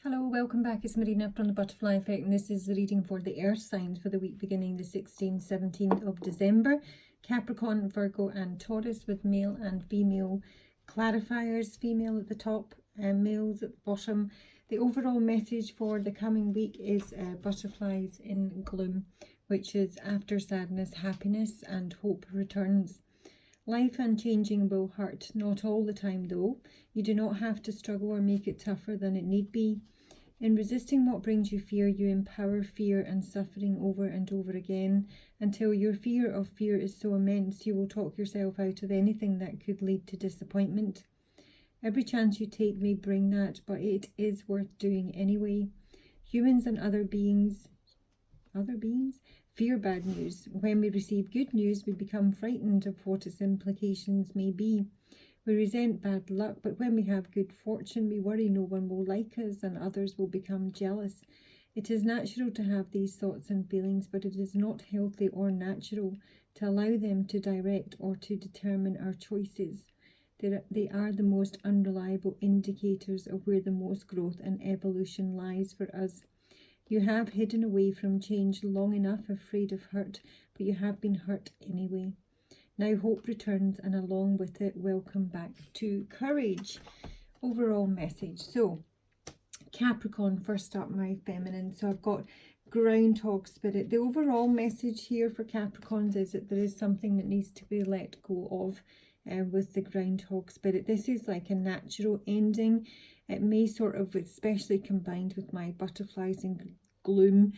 Hello, welcome back. It's Marina from the Butterfly Effect, and this is the reading for the Earth signs for the week beginning the 16th, 17th of December. Capricorn, Virgo and Taurus, with male and female clarifiers, female at the top and males at the bottom. The overall message for the coming week is butterflies in gloom, which is after sadness, happiness and hope returns. Life unchanging will hurt, not all the time though. You do not have to struggle or make it tougher than it need be. In resisting what brings you fear, you empower fear and suffering over and over again, until your fear of fear is so immense you will talk yourself out of anything that could lead to disappointment. Every chance you take may bring that, but it is worth doing anyway. Humans and other beings fear bad news. When we receive good news, we become frightened of what its implications may be. We resent bad luck, but when we have good fortune, we worry no one will like us and others will become jealous. It is natural to have these thoughts and feelings, but it is not healthy or natural to allow them to direct or to determine our choices. They are the most unreliable indicators of where the most growth and evolution lies for us. You have hidden away from change long enough, afraid of hurt, but you have been hurt anyway. Now hope returns, and along with it, welcome back to courage. Overall message. So, Capricorn, first up, my feminine. So I've got groundhog spirit. The overall message here for Capricorns is that there is something that needs to be let go of with the groundhog spirit. This is like a natural ending. It may sort of, especially combined with my butterflies and gloom,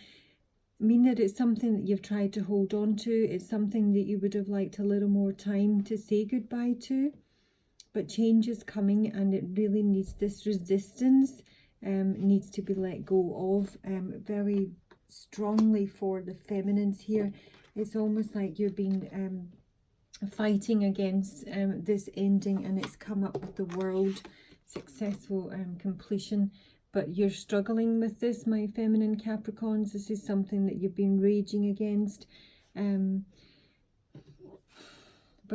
mean that it's something that you've tried to hold on to. It's something that you would have liked a little more time to say goodbye to, but change is coming, and it really needs this resistance needs to be let go of very strongly for the feminines here. It's almost like you've been fighting against this ending, and it's come up with the World, successful completion. But you're struggling with this, my feminine Capricorns. This is something that you've been raging against. But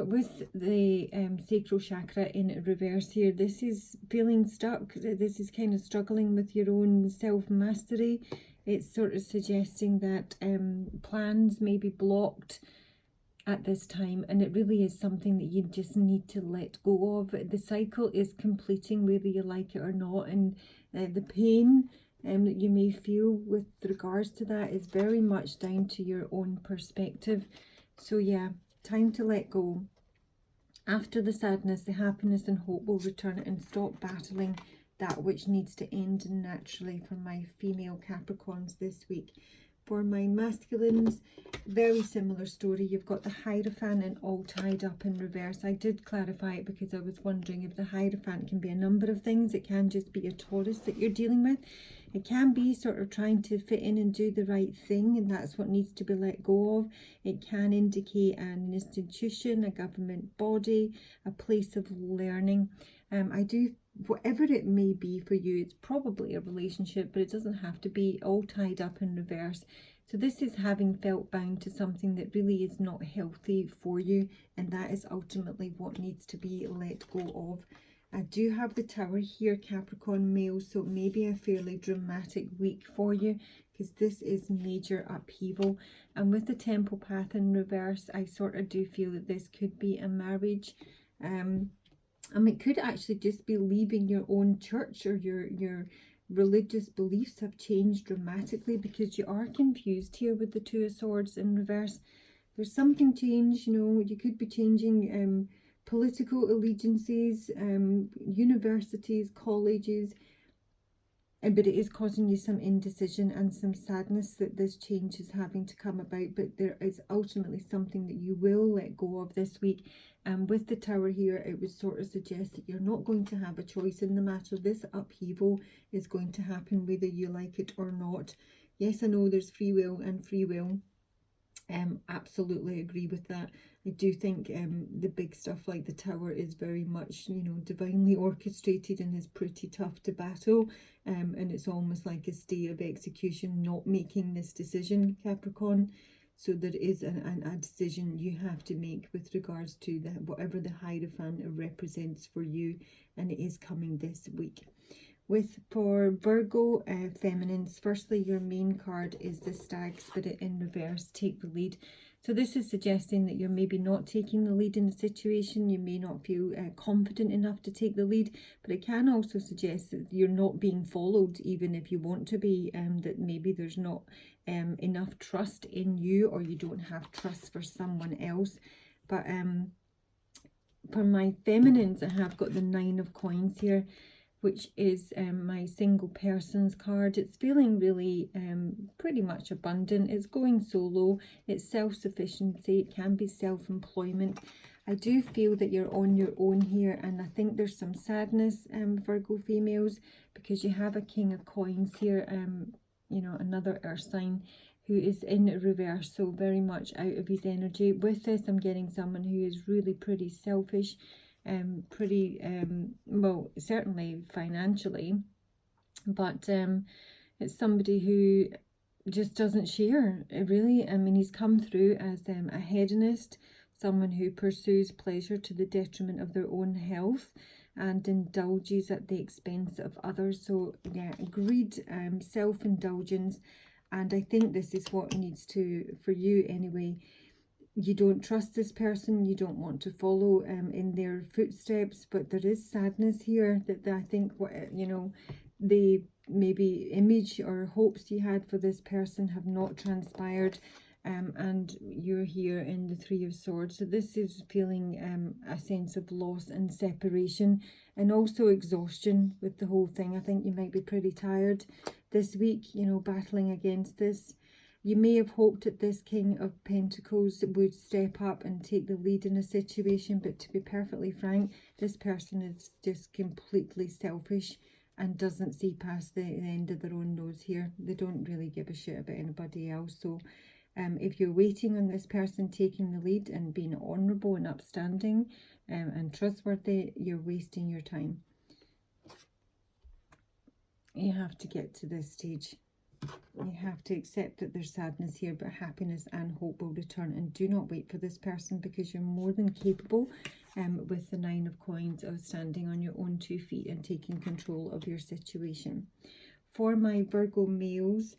with the sacral chakra in reverse here, this is feeling stuck. This is kind of struggling with your own self-mastery. It's sort of suggesting that plans may be blocked at this time, and it really is something that you just need to let go of. The cycle is completing whether you like it or not, and the pain that you may feel with regards to that is very much down to your own perspective. So yeah, time to let go. After the sadness, the happiness and hope will return, and stop battling that which needs to end naturally for my female Capricorns this week. For my masculines, very similar story. You've got the Hierophant and all tied up in reverse. I did clarify it because I was wondering if the Hierophant can be a number of things. It can just be a Taurus that you're dealing with. It can be sort of trying to fit in and do the right thing, and that's what needs to be let go of. It can indicate an institution, a government body, a place of learning. Whatever it may be for you, it's probably a relationship, but it doesn't have to be all tied up in reverse. So this is having felt bound to something that really is not healthy for you, and that is ultimately what needs to be let go of. I do have the Tower here, Capricorn male, so it may be a fairly dramatic week for you, because this is major upheaval. And with the Temple Path in reverse, I sort of do feel that this could be a marriage. It could actually just be leaving your own church, or your religious beliefs have changed dramatically, because you are confused here with the Two of Swords in reverse. There's something changed, you could be changing political allegiances, universities, colleges, but it is causing you some indecision and some sadness that this change is having to come about. But there is ultimately something that you will let go of this week. And with the Tower here, it would sort of suggest that you're not going to have a choice in the matter. This upheaval is going to happen whether you like it or not. Yes, I know there's free will and free will. Absolutely agree with that. I do think the big stuff like the Tower is very much, divinely orchestrated and is pretty tough to battle. And it's almost like a stay of execution, not making this decision, Capricorn. So there is a decision you have to make with regards to whatever the Hierophant represents for you, and it is coming this week. For Virgo feminines, firstly, your main card is the Stag Spirit in reverse, take the lead. So this is suggesting that you're maybe not taking the lead in a situation. You may not feel confident enough to take the lead, but it can also suggest that you're not being followed, even if you want to be, that maybe there's not enough trust in you, or you don't have trust for someone else. But for my feminines, I have got the 9 of Coins here, which is my single person's card. It's feeling really pretty much abundant. It's going solo. It's self-sufficiency. It can be self-employment. I do feel that you're on your own here, and I think there's some sadness, Virgo females, because you have a King of Coins here, you know, another earth sign who is in reverse, so very much out of his energy. With this, I'm getting someone who is really pretty selfish, well, certainly financially, but it's somebody who just doesn't share, really. I mean, he's come through as a hedonist, someone who pursues pleasure to the detriment of their own health and indulges at the expense of others. So yeah, greed, self-indulgence, and I think this is what needs to, for you anyway, you don't trust this person, you don't want to follow in their footsteps, but there is sadness here that I think, you know, the maybe image or hopes you had for this person have not transpired, and you're here in the 3 of Swords. So this is feeling a sense of loss and separation, and also exhaustion with the whole thing. I think you might be pretty tired this week, you know, battling against this. You may have hoped that this King of Pentacles would step up and take the lead in a situation, but to be perfectly frank, this person is just completely selfish and doesn't see past the end of their own nose here. They don't really give a shit about anybody else. So if you're waiting on this person taking the lead and being honourable and upstanding and trustworthy, you're wasting your time. You have to get to this stage. You have to accept that there's sadness here, but happiness and hope will return. And do not wait for this person, because you're more than capable with the 9 of Coins of standing on your own 2 feet and taking control of your situation. For my Virgo males,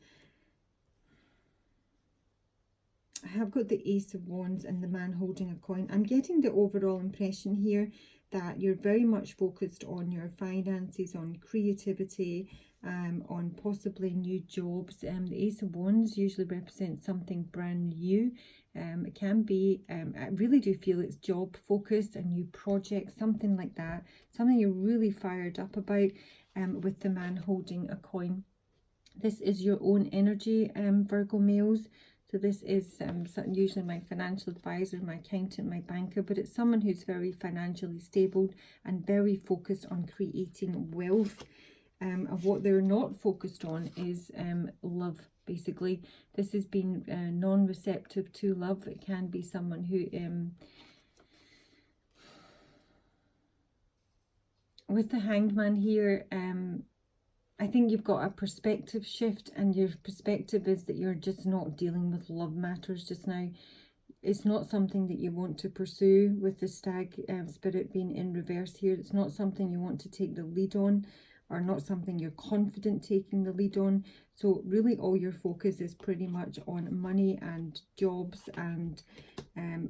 I have got the Ace of Wands and the man holding a coin. I'm getting the overall impression here that you're very much focused on your finances, on creativity, on possibly new jobs. The Ace of Wands usually represents something brand new. It can be, I really do feel it's job focused, a new project, something like that, something you're really fired up about, with the man holding a coin. This is your own energy, Virgo males. So this is usually my financial advisor, my accountant, my banker, but it's someone who's very financially stable and very focused on creating wealth. And what they're not focused on is love, basically. This has been non-receptive to love. It can be someone who, with the Hanged Man here, I think you've got a perspective shift, and your perspective is that you're just not dealing with love matters just now. It's not something that you want to pursue with the Stag Spirit being in reverse here. It's not something you want to take the lead on, or not something you're confident taking the lead on. So really all your focus is pretty much on money and jobs and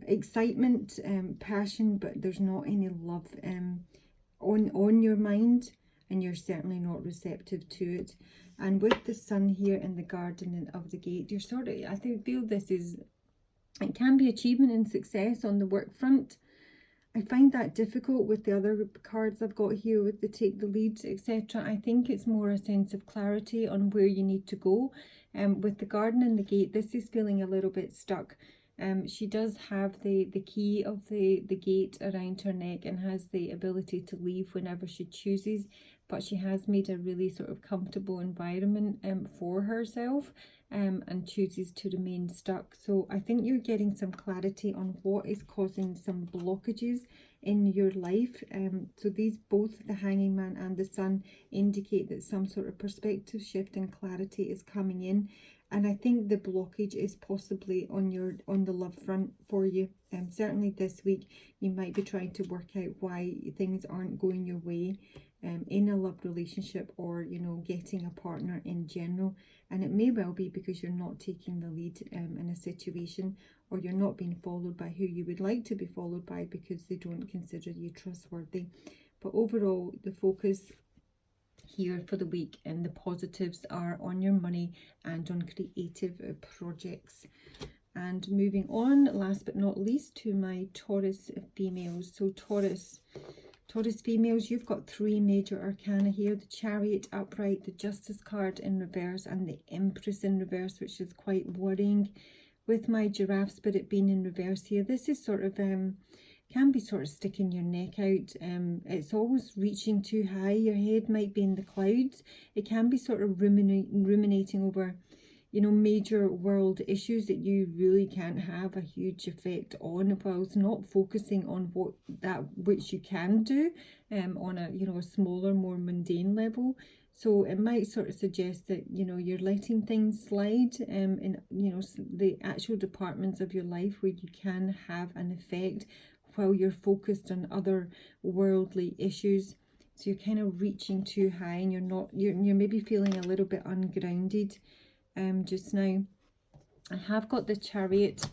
excitement, passion, but there's not any love on your mind, and you're certainly not receptive to it. And with the Sun here in the Garden of the Gate, you're sort of, I feel this is, it can be achievement and success on the work front. I find that difficult with the other cards I've got here with the take the lead, etc. I think it's more a sense of clarity on where you need to go. With the Garden and the Gate, this is feeling a little bit stuck. She does have the key of the gate around her neck and has the ability to leave whenever she chooses, but she has made a really sort of comfortable environment for herself, and chooses to remain stuck. So I think you're getting some clarity on what is causing some blockages in your life. So these, both the Hanging Man and the Sun, indicate that some sort of perspective shift and clarity is coming in. And I think the blockage is possibly on the love front for you. Certainly this week you might be trying to work out why things aren't going your way. in a love relationship, or, you know, getting a partner in general. And it may well be because you're not taking the lead in a situation, or you're not being followed by who you would like to be followed by because they don't consider you trustworthy. But overall, the focus here for the week and the positives are on your money and on creative projects. And moving on, last but not least, to my Taurus females. So Taurus females, you've got 3 major arcana here: the Chariot upright, the Justice card in reverse, and the Empress in reverse, which is quite worrying. With my giraffe spirit being in reverse here, this is sort of can be sort of sticking your neck out. It's always reaching too high. Your head might be in the clouds. It can be sort of ruminating over, you know, major world issues that you really can't have a huge effect on, whilst not focusing on which you can do on a, you know, a smaller, more mundane level. So it might sort of suggest that, you know, you're letting things slide in, you know, the actual departments of your life where you can have an effect while you're focused on other worldly issues. So you're kind of reaching too high, and you're maybe feeling a little bit ungrounded just now. I have got the Chariot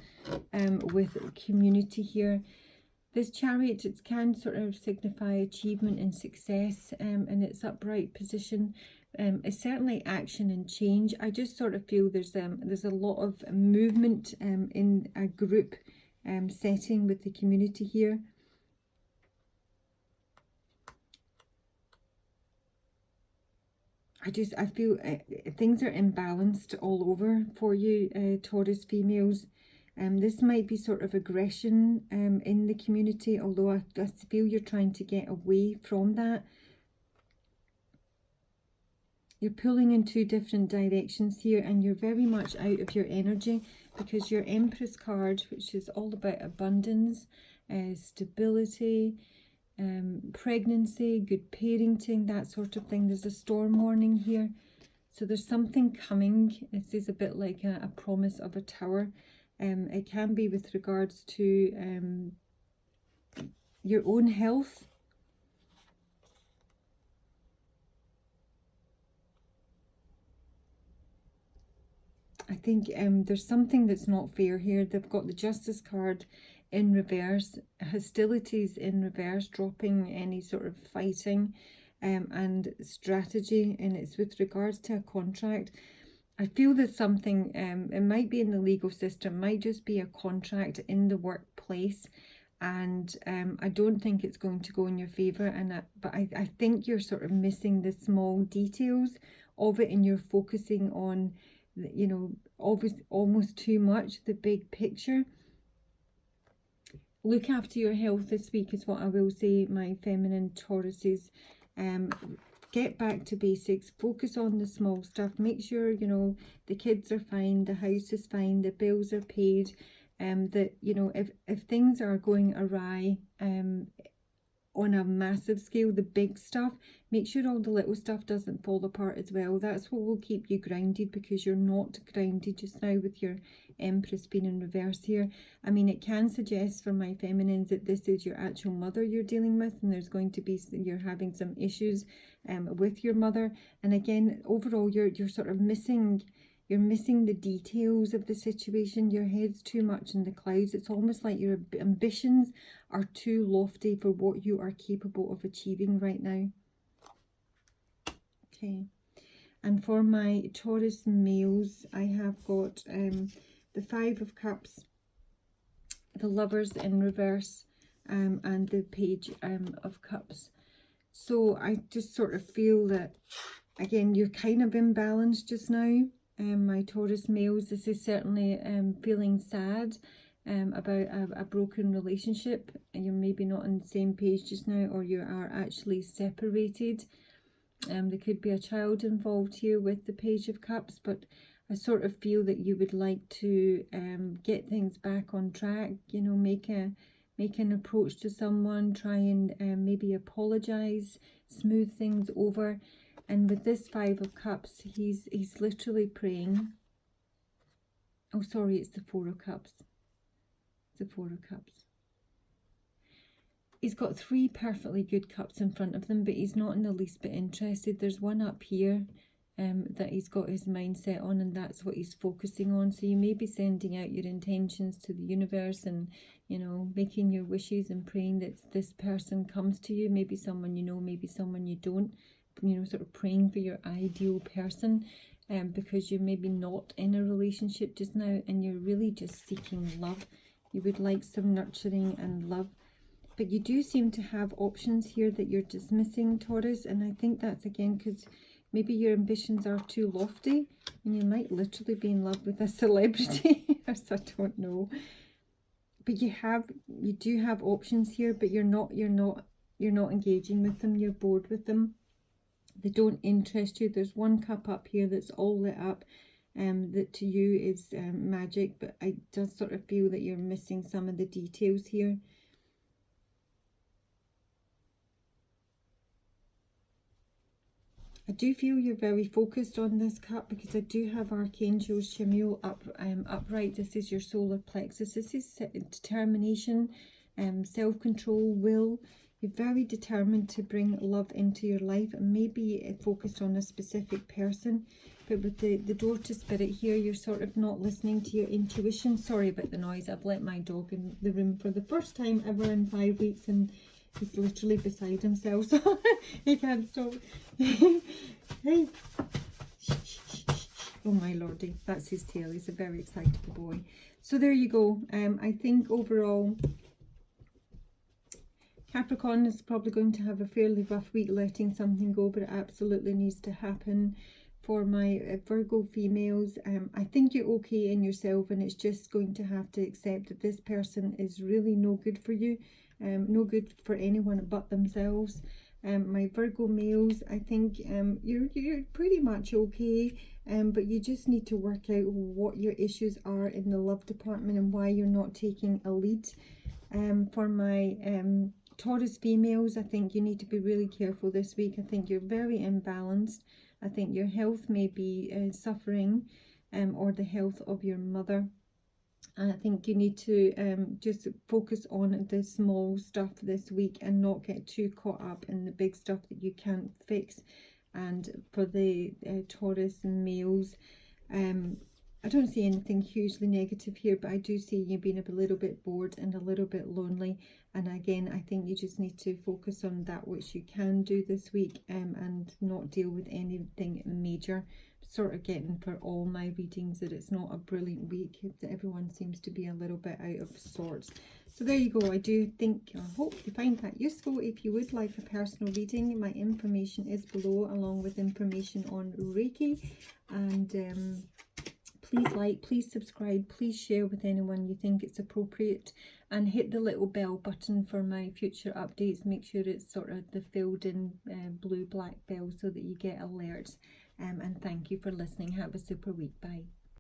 with community here. This Chariot, it can sort of signify achievement and success in its upright position. It's certainly action and change. I just sort of feel there's a lot of movement in a group setting with the community here. I feel things are imbalanced all over for you, Taurus females. This might be sort of aggression in the community, although I feel you're trying to get away from that. You're pulling in 2 different directions here, and you're very much out of your energy because your Empress card, which is all about abundance, stability, pregnancy, good parenting, that sort of thing. There's a storm warning here. So there's something coming. This is a bit like a promise of a tower. It can be with regards to your own health. I think there's something that's not fair here. They've got the Justice card in reverse, hostilities in reverse, dropping any sort of fighting and strategy, and it's with regards to a contract. I feel that something, it might be in the legal system, might just be a contract in the workplace, and I don't think it's going to go in your favour. But I think you're sort of missing the small details of it, and you're focusing on, you know, almost too much the big picture. Look after your health this week is what I will say, my feminine Tauruses. Get back to basics, focus on the small stuff, make sure, you know, the kids are fine, the house is fine, the bills are paid, that, you know, if things are going awry on a massive scale, the big stuff, make sure all the little stuff doesn't fall apart as well. That's what will keep you grounded, because you're not grounded just now with your Empress being in reverse here. I mean, it can suggest for my feminines that this is your actual mother you're dealing with, and there's going to be, you're having some issues with your mother. And again, overall, you're sort of missing, you're missing the details of the situation. Your head's too much in the clouds. It's almost like your ambitions are too lofty for what you are capable of achieving right now. Okay. And for my Taurus males, I have got the 5 of Cups, the Lovers in reverse, and the Page of Cups. So I just sort of feel that, again, you're kind of imbalanced just now. My Taurus males, this is certainly feeling sad about a broken relationship, and you're maybe not on the same page just now, or you are actually separated. There could be a child involved here with the Page of Cups, but I sort of feel that you would like to get things back on track, you know, make an approach to someone, try and maybe apologize, smooth things over. And with this 5 of Cups, he's literally praying. Oh, sorry, it's the 4 of Cups. It's the 4 of Cups. He's got 3 perfectly good cups in front of them, but he's not in the least bit interested. There's one up here that he's got his mindset on, and that's what he's focusing on. So you may be sending out your intentions to the universe and, you know, making your wishes and praying that this person comes to you. Maybe someone you know, maybe someone you don't, you know, sort of praying for your ideal person, because you're maybe not in a relationship just now and you're really just seeking love. You would like some nurturing and love. But you do seem to have options here that you're dismissing, Taurus, and I think that's again because maybe your ambitions are too lofty and you might literally be in love with a celebrity. I don't know. But you do have options here, but you're not engaging with them. You're bored with them. They don't interest you. There's one cup up here that's all lit up, that to you is magic, but I just sort of feel that you're missing some of the details here. I do feel you're very focused on this cup because I do have Archangel Chamuel upright. This is your solar plexus. This is determination, self-control, will. You're very determined to bring love into your life and maybe focused on a specific person. But with the door to spirit here, you're sort of not listening to your intuition. Sorry about the noise. I've let my dog in the room for the first time ever in 5 weeks and he's literally beside himself, so he can't stop. Hey. Oh my lordy, that's his tail. He's a very excitable boy. So there you go. I think overall, Capricorn is probably going to have a fairly rough week letting something go, but it absolutely needs to happen. For my Virgo females, I think you're okay in yourself, and it's just going to have to accept that this person is really no good for you. No good for anyone but themselves. My Virgo males, I think you're pretty much okay, but you just need to work out what your issues are in the love department and why you're not taking a lead. For my Taurus females, I think you need to be really careful this week. I think you're very imbalanced. I think your health may be suffering, or the health of your mother. And I think you need to just focus on the small stuff this week and not get too caught up in the big stuff that you can't fix. And for the Taurus males, I don't see anything hugely negative here, but I do see you being a little bit bored and a little bit lonely. And again, I think you just need to focus on that which you can do this week, and not deal with anything major. Sort of getting for all my readings that it's not a brilliant week, that everyone seems to be a little bit out of sorts. So there you go. I do think, I hope you find that useful. If you would like a personal reading, my information is below, along with information on Reiki. And please like, please subscribe, please share with anyone you think it's appropriate, and hit the little bell button for my future updates. Make sure it's sort of the filled in blue black bell so that you get alerts. And thank you for listening. Have a super week. Bye.